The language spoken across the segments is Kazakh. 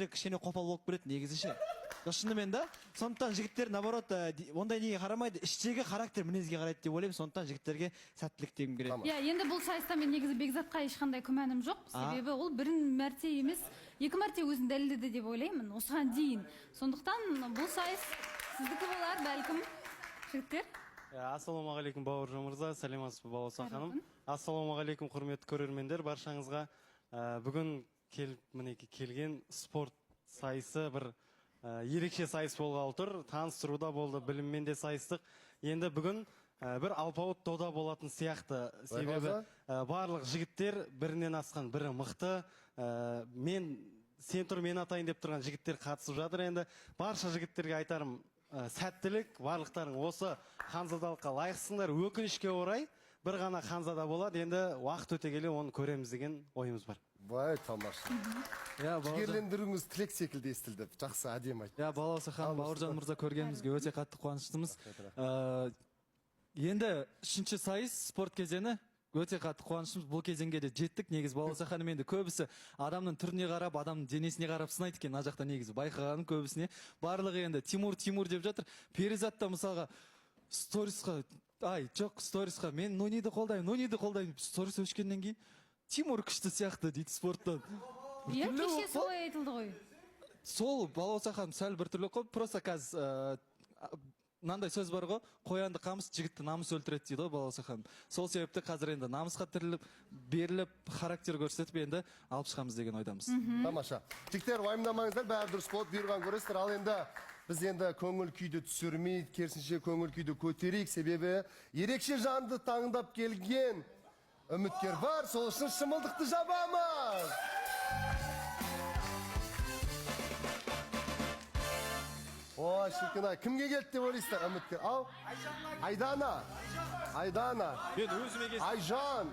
кішкене қопал болып береді негізі ше. Шынымен да. Сондықтан жігіттер наоборот ондай неге қарамайды, іштегі характер мінезге қарайды деп ойлаймын. Сондықтан жігіттерге сәттілік тілегім келеді. Иә, енді бұл сайыста мен негізі Бекзатқа ешқандай күмәнім жоқ. Себебі ол бір мәрте емес, екі мәрте өзін дәлелдеді деп ойлаймын осыған дейін. Сондықтан бұл сайыс сіздікі болар бәлкім. Жігіттер. Ассалаумағалейкум Бауыржан мырза, сәлеметсіз бе Балауса ханым. Ассалаумағалейкум құрметті көрермендер, баршаңызға бүгін келген спорт сайысы бір ерекше сайыс болғалы тұр. Таныстыруда болды, біліммен де сайыстық. Енді бүгін бір алпауыт дода болатын сияқты. Себебі барлық жігіттер бірінен асқан, бірі мықты. Сен тұр мен атайын деп тұрған жігіттер қатысып жатыр. Енді барша жігіттерге айтарым сәттілік, барлықтарың осы ханзадалыққа лайықсыңдар. Өкінішке орай бір ғана ханзада болады. Енді уақыт өте келе оны көреміз деген ойымыз бар. Бай, тамаша. Жігерлендіруіңіз тілек секілді естілді. Жақсы, әдем айт. Балауса ханым, Бауыржан мырза көргенімізге өте қатты қуаныштымыз. Енді үшінші сайыс спорт кезеңі өте қатты қуаныштымыз. Бұл кезеңге де жеттік. Негізі Балауса ханым енді көбісі адамның түріне қарап, адамның денесіне қарап сынайды екен. Мына жақта негізі байқағаным көбісіне. Барлығы енді Тимур деп жатыр. Перизатта мысалға сторисқа, сторисқа мен Нониді қолдаймын. Сторис өшкеннен кейін Тимур күшті сияқты дейді спорттан. Кеше солай айтылды ғой. Сол Балауса ханым сәл бір түрлі қой. Просто қазір мынандай сөз бар ғой, қоянды қамыс, жігітті намыс өлтіреді дейді ғой Балауса ханым. Сол себепті қазір енді намысқа тіріліп, беріліп, характер көрсетіп енді алып шығамыз деген ойдамыз. Тамаша. Жігіттер, уайымдамаңыздар, бәрі дұрыс болады, бұйырған көресіздер. Ал енді біз енді көңіл күйді түсірмейік, керісінше көңіл күйді көтерейік, себебі ерекше жанды таңдап келген үміткер бар, сол үшін шымылдықты жабамыз. Ой, шіркін-ай, кімге келді деп ойлайсыздар үміткер? Ау? Айдана. Мен өзіме келсін. Айжан.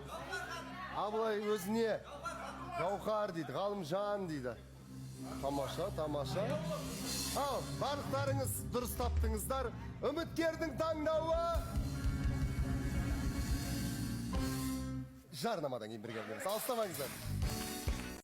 Абылай өзіне Гаухар дейді, Ғалымжан дейді. Тамаша. Ау, барлықтарыңыз дұрыс таптыңыздар. Үміткердің таңдауы жарнамадан кейін бірге келеміз. Алыстамаңыздар.